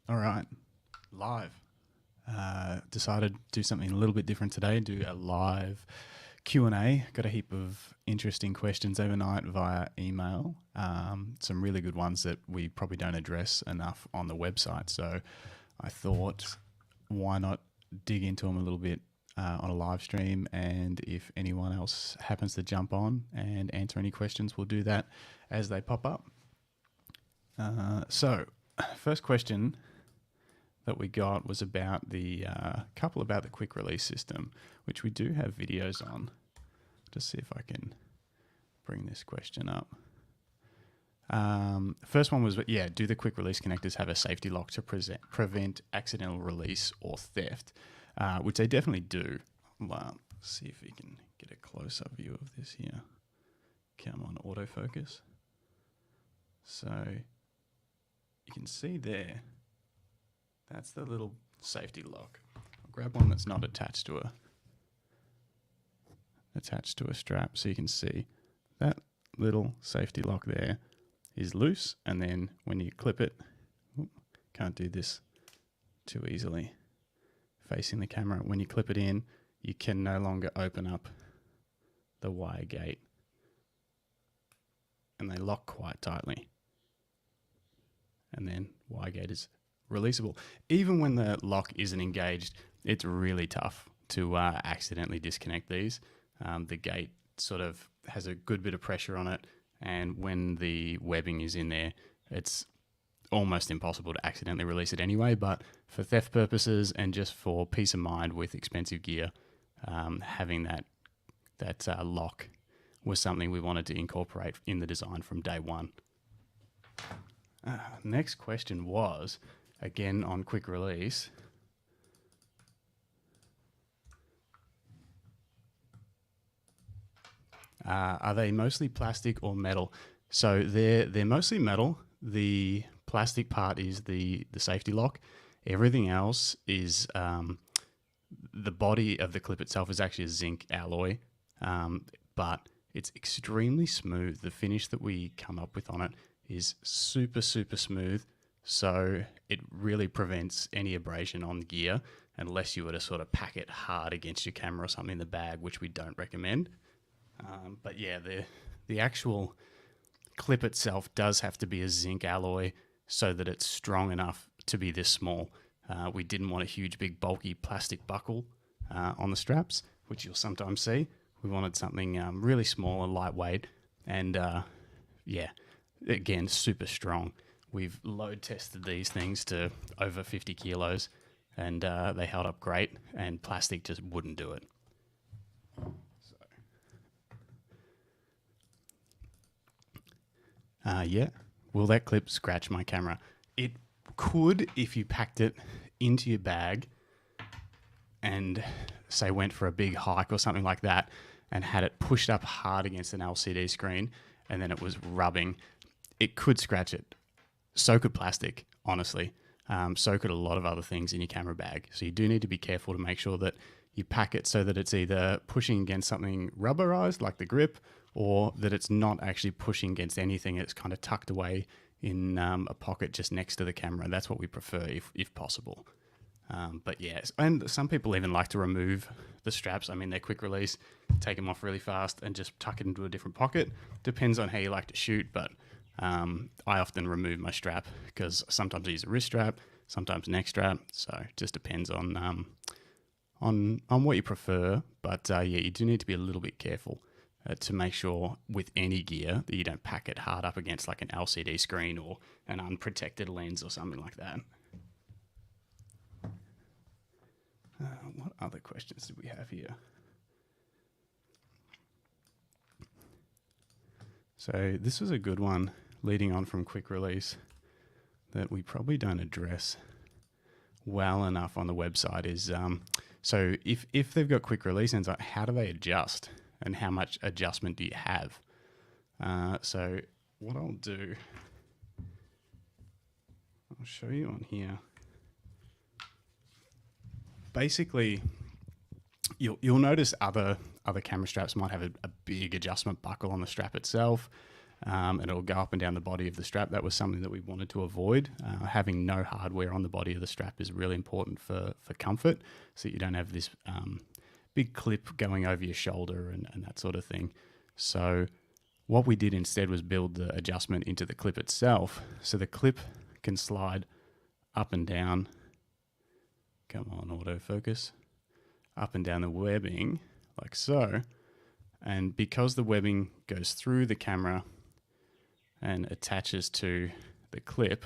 All right, live. Decided to do something a little bit different today. Do a live Q&A. Got a heap of interesting questions overnight via email. Some really good ones that we probably don't address enough on the website. So I thought, why not dig into them a little bit on a live stream? And if anyone else happens to jump on and answer any questions, we'll do that as they pop up. So first question that we got was about the couple about the quick release system, which we do have videos on. Just see if I can bring this question up. First one was, yeah, do the quick release connectors have a safety lock to prevent accidental release or theft? Which they definitely do. Well, let's see if we can get a close-up view of this here. Come on, autofocus. So you can see there, that's the little safety lock. I'll grab one that's not attached to a strap, so you can see that little safety lock there is loose, and then when you clip it, can't do this too easily facing the camera. When you clip it in, you can no longer open up the wire gate, and they lock quite tightly. And then wire gate is releasable. Even when the lock isn't engaged, it's really tough to accidentally disconnect these. The gate sort of has a good bit of pressure on it, and when the webbing is in there, it's almost impossible to accidentally release it anyway. But for theft purposes and just for peace of mind with expensive gear, having that lock was something we wanted to incorporate in the design from day one. Next question was, again on quick release, are they mostly plastic or metal? So they're mostly metal. The plastic part is the safety lock. Everything else is the body of the clip itself is actually a zinc alloy, but it's extremely smooth. The finish that we come up with on it is super, super smooth. So it really prevents any abrasion on gear unless you were to sort of pack it hard against your camera or something in the bag, which we don't recommend. But yeah, the actual clip itself does have to be a zinc alloy so that it's strong enough to be this small. We didn't want a huge, big, bulky plastic buckle on the straps, which you'll sometimes see. We wanted something really small and lightweight, and yeah, again, super strong. We've load tested these things to over 50 kilos, and they held up great, and plastic just wouldn't do it. Yeah, will that clip scratch my camera? It could if you packed it into your bag and say went for a big hike or something like that and had it pushed up hard against an LCD screen and then it was rubbing. It could scratch it. So could plastic, honestly. So could a lot of other things in your camera bag. So you do need to be careful to make sure that you pack it so that it's either pushing against something rubberized like the grip, or that it's not actually pushing against anything. It's kind of tucked away in a pocket just next to the camera. That's what we prefer if possible. But yes, and some people even like to remove the straps. I mean, they're quick release, take them off really fast and just tuck it into a different pocket. Depends on how you like to shoot, but I often remove my strap because sometimes I use a wrist strap, sometimes neck strap. So it just depends on what you prefer. But yeah, you do need to be a little bit careful to make sure with any gear that you don't pack it hard up against like an LCD screen or an unprotected lens or something like that. What other questions do we have here? So this was a good one leading on from quick release that we probably don't address well enough on the website is, so if they've got quick release ends, how do they adjust and how much adjustment do you have? So what I'll do, I'll show you on here. Basically, you'll notice other camera straps might have a big adjustment buckle on the strap itself. and it'll go up and down the body of the strap. That was something that we wanted to avoid. Having no hardware on the body of the strap is really important for comfort, so you don't have this big clip going over your shoulder and that sort of thing. So what we did instead was build the adjustment into the clip itself. So the clip can slide up and down. Come on, autofocus. Up and down the webbing like so. And because the webbing goes through the camera and attaches to the clip,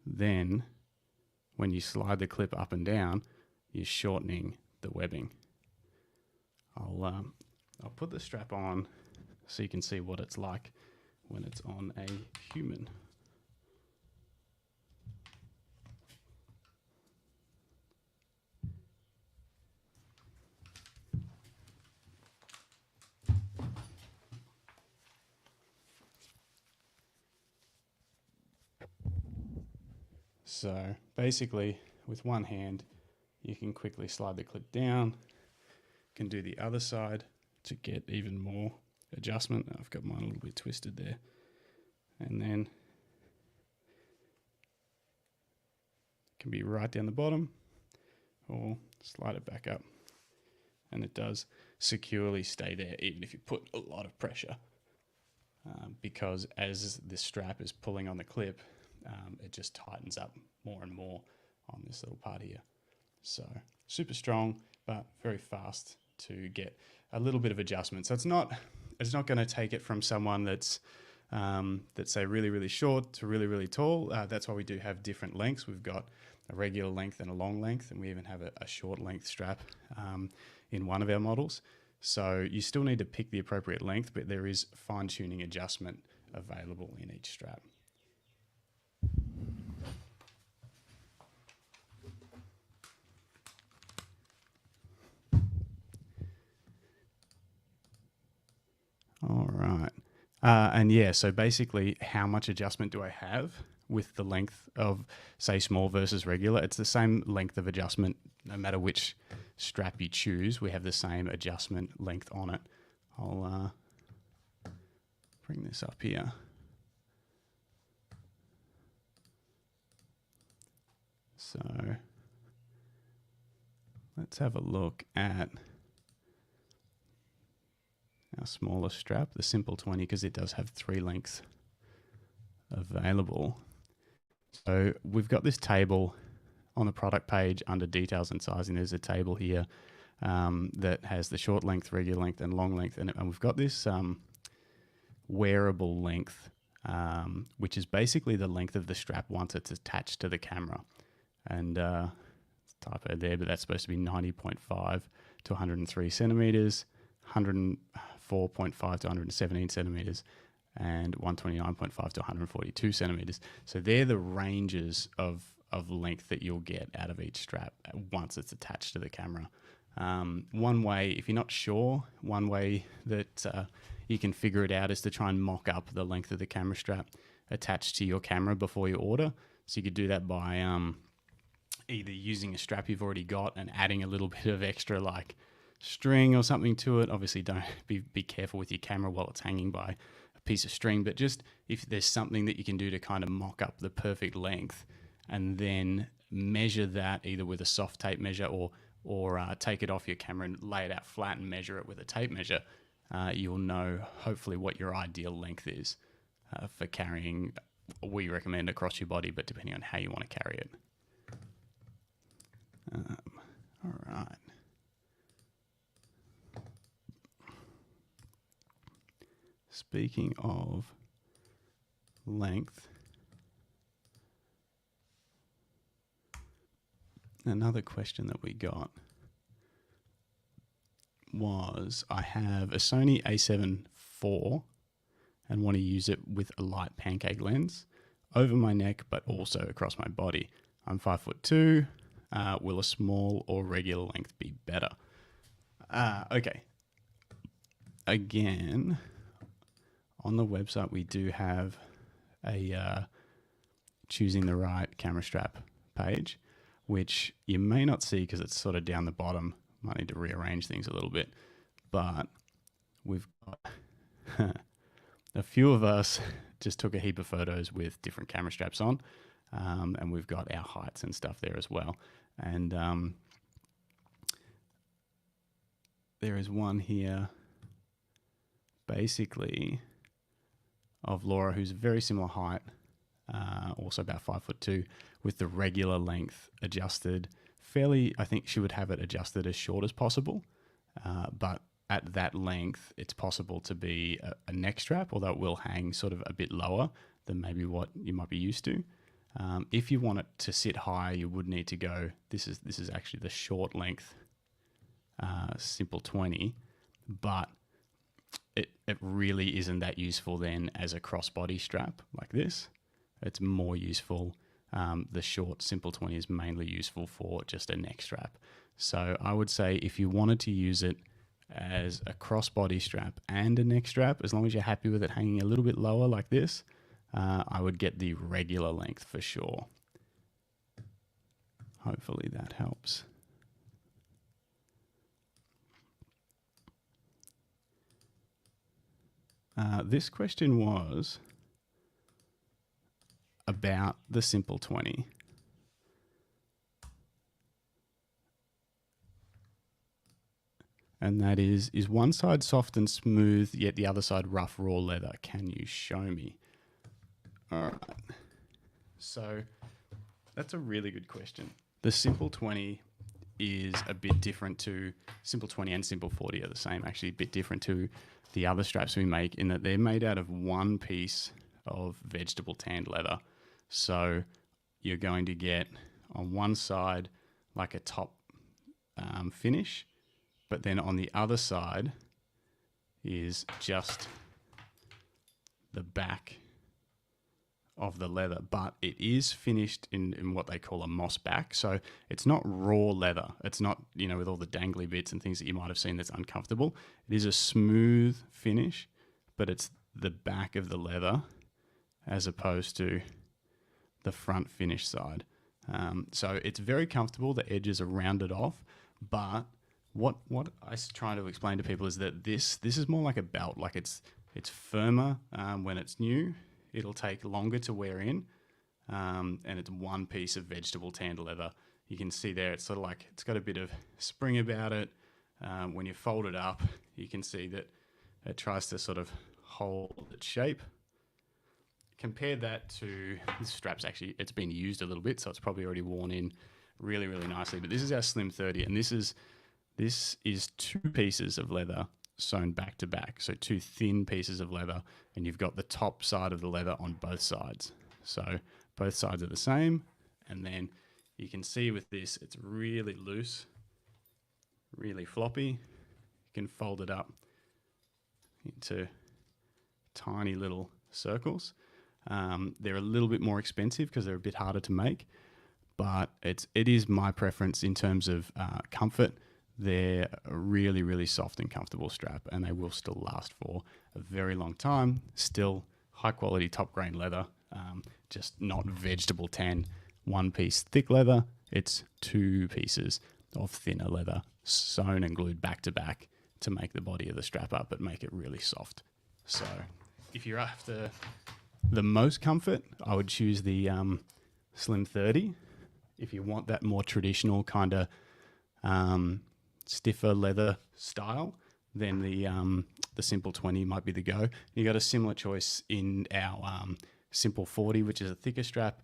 then when you slide the clip up and down, you're shortening the webbing. I'll put the strap on so you can see what it's like when it's on a human. So basically, with one hand, you can quickly slide the clip down. You can do the other side to get even more adjustment. I've got mine a little bit twisted there. And then it can be right down the bottom or slide it back up. And it does securely stay there even if you put a lot of pressure. Because as the strap is pulling on the clip, it just tightens up more and more on this little part here. So super strong, but very fast to get a little bit of adjustment. So it's not going to take it from someone that's say really, really short to really, really tall. That's why we do have different lengths. We've got a regular length and a long length, and we even have a short length strap in one of our models. So you still need to pick the appropriate length, but there is fine tuning adjustment available in each strap. All right. And yeah, so basically how much adjustment do I have with the length of, say, small versus regular? It's the same length of adjustment no matter which strap you choose. We have the same adjustment length on it. I'll bring this up here. So let's have a look at our smaller strap, the Simple 20, because it does have 3 lengths available. So we've got this table on the product page under details and sizing. There's a table here that has the short length, regular length, and long length. And we've got this wearable length, which is basically the length of the strap once it's attached to the camera. And typo there, but that's supposed to be 90.5 to 103 centimeters, 104.5 to 117 centimeters, and 129.5 to 142 centimeters. So they're the ranges of length that you'll get out of each strap once it's attached to the camera. One way, if you're not sure, one way that you can figure it out is to try and mock up the length of the camera strap attached to your camera before you order. So you could do that by either using a strap you've already got and adding a little bit of extra like string or something to it. Obviously don't be careful with your camera while it's hanging by a piece of string, but just if there's something that you can do to kind of mock up the perfect length and then measure that either with a soft tape measure or take it off your camera and lay it out flat and measure it with a tape measure, you'll know hopefully what your ideal length is for carrying. We recommend across your body, but depending on how you want to carry it. All right. Speaking of length, another question that we got was, I have a Sony A7 IV and want to use it with a light pancake lens over my neck, but also across my body. I'm 5'2". Will a small or regular length be better? Okay. Again, on the website, we do have a choosing the right camera strap page, which you may not see because it's sort of down the bottom. Might need to rearrange things a little bit. But we've got a few of us just took a heap of photos with different camera straps on, and we've got our heights and stuff there as well. And there is one here, basically, of Laura, who's a very similar height, also about 5'2", with the regular length adjusted fairly. I think she would have it adjusted as short as possible, but at that length, it's possible to be a neck strap, although it will hang sort of a bit lower than maybe what you might be used to. If you want it to sit high, you would need to go. This is actually the short length Simple 20, but it really isn't that useful then as a crossbody strap like this. It's more useful. The short Simple 20 is mainly useful for just a neck strap. So I would say if you wanted to use it as a crossbody strap and a neck strap, as long as you're happy with it hanging a little bit lower like this, I would get the regular length for sure. Hopefully that helps. This question was about the Simple 20. And that is one side soft and smooth, yet the other side rough, raw leather? Can you show me? All right. So that's a really good question. The Simple 20 is a bit different to Simple 20 and Simple 40 are the same, actually a bit different to the other straps we make in that they're made out of one piece of vegetable tanned leather. So you're going to get on one side like a top finish, but then on the other side is just the back of the leather, but it is finished in what they call a moss back. So it's not raw leather. It's not, with all the dangly bits and things that you might have seen that's uncomfortable. It is a smooth finish, but it's the back of the leather as opposed to the front finish side. So it's very comfortable. The edges are rounded off, but what I try to explain to people is that this is more like a belt. Like it's firmer when it's new. It'll take longer to wear in, and it's one piece of vegetable tanned leather. You can see there, it's sort of like it's got a bit of spring about it. When you fold it up, you can see that it tries to sort of hold its shape. Compare that to this strap's actually, it's been used a little bit, so it's probably already worn in really, really nicely. But this is our Slim 30, and this is two pieces of leather sewn back to back. So two thin pieces of leather, and you've got the top side of the leather on both sides. So both sides are the same. And then you can see with this, it's really loose, really floppy. You can fold it up into tiny little circles. They're a little bit more expensive because they're a bit harder to make, but it is my preference in terms of comfort. They're a really, really soft and comfortable strap, and they will still last for a very long time. Still high quality top grain leather, just not vegetable tan, one piece thick leather. It's two pieces of thinner leather sewn and glued back to back to make the body of the strap up, but make it really soft. So if you're after the most comfort, I would choose the Slim 30. If you want that more traditional kind of stiffer leather style, then the Simple 20 might be the go. You got a similar choice in our Simple 40, which is a thicker strap,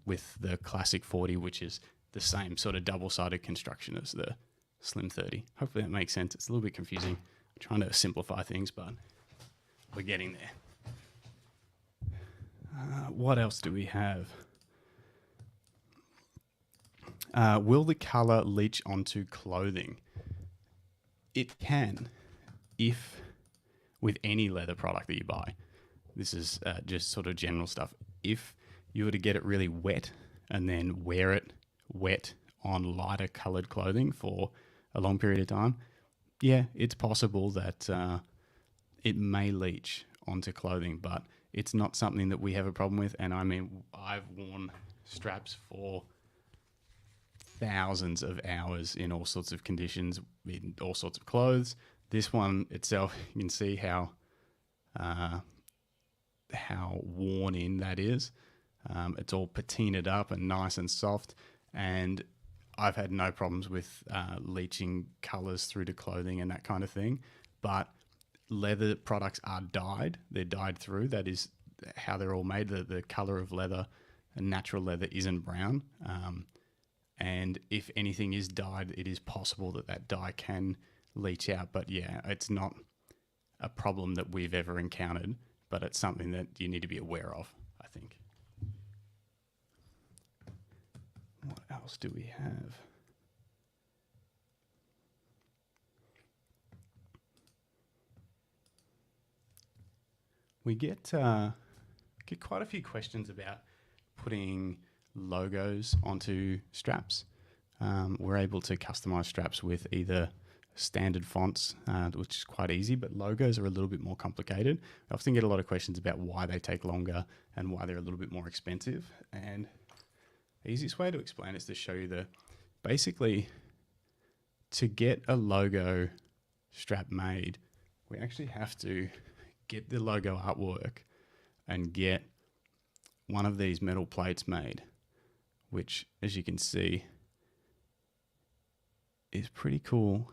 with the Classic 40, which is the same sort of double-sided construction as the Slim 30. Hopefully that makes sense. It's a little bit confusing. I'm trying to simplify things, but we're getting there. What else do we have? Will the color leach onto clothing? It can, if with any leather product that you buy. This is just sort of general stuff. If you were to get it really wet and then wear it wet on lighter colored clothing for a long period of time, yeah, it's possible that it may leach onto clothing, but it's not something that we have a problem with. And I mean, I've worn straps for thousands of hours in all sorts of conditions, in all sorts of clothes. This one itself, you can see how worn in that is. It's all patinaed up and nice and soft, and I've had no problems with leaching colors through to clothing and that kind of thing. But leather products are dyed. They're dyed through. That is how they're all made. The color of leather, natural leather, isn't brown. And if anything is dyed, it is possible that that dye can leach out. But yeah, it's not a problem that we've ever encountered, but it's something that you need to be aware of, I think. What else do we have? We get quite a few questions about putting logos onto straps. We're able to customize straps with either standard fonts, which is quite easy, but logos are a little bit more complicated. I often get a lot of questions about why they take longer and why they're a little bit more expensive. And the easiest way to explain it is to show you basically, to get a logo strap made, we actually have to get the logo artwork and get one of these metal plates made, which, as you can see, is pretty cool.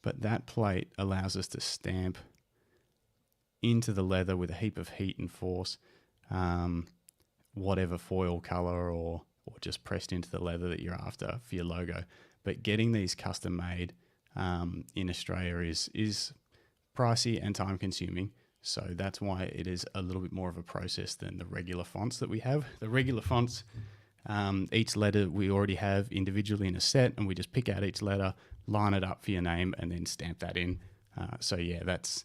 But that plate allows us to stamp into the leather with a heap of heat and force, whatever foil color or just pressed into the leather that you're after for your logo. But getting these custom made in Australia is pricey and time consuming. So that's why it is a little bit more of a process than the regular fonts that we have. The regular fonts, each letter we already have individually in a set, and we just pick out each letter, line it up for your name, and then stamp that in. So yeah, that's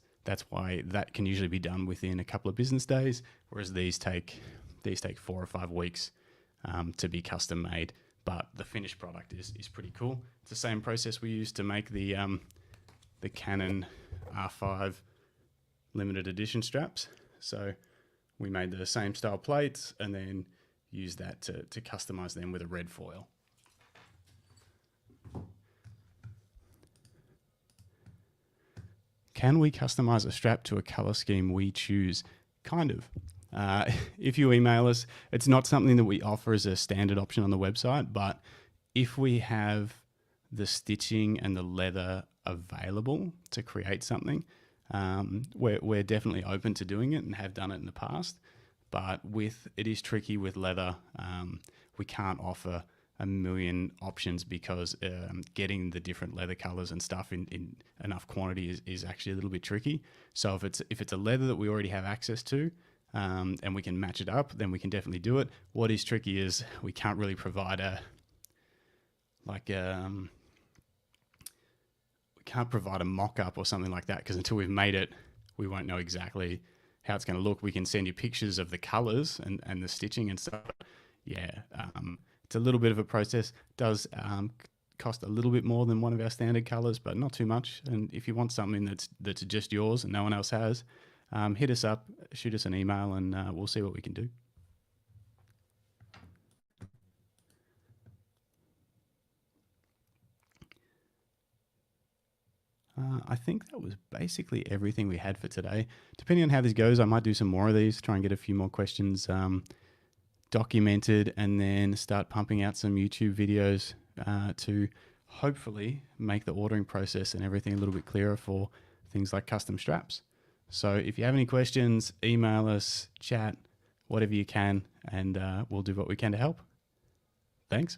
why that can usually be done within a couple of business days, whereas these take 4 or 5 weeks to be custom made. But the finished product is pretty cool. It's the same process we use to make the Canon R5 limited edition straps. So we made the same style plates and then used that to customize them with a red foil. Can we customize a strap to a color scheme we choose? Kind of. If you email us, it's not something that we offer as a standard option on the website, but if we have the stitching and the leather available to create something, we're definitely open to doing it and have done it in the past. But it is tricky with leather. We can't offer a million options because getting the different leather colors and stuff in enough quantity is actually a little bit tricky. So if it's a leather that we already have access to, and we can match it up, then we can definitely do it. What is tricky is we can't really provide we can't provide a mock-up or something like that, because until we've made it, we won't know exactly how it's going to look. We can send you pictures of the colors and the stitching and stuff. Yeah, it's a little bit of a process. Does cost a little bit more than one of our standard colors, but not too much. And if you want something that's just yours and no one else has, hit us up, shoot us an email, and we'll see what we can do. I think that was basically everything we had for today. Depending on how this goes, I might do some more of these, try and get a few more questions documented, and then start pumping out some YouTube videos to hopefully make the ordering process and everything a little bit clearer for things like custom straps. So if you have any questions, email us, chat, whatever you can, and we'll do what we can to help. Thanks.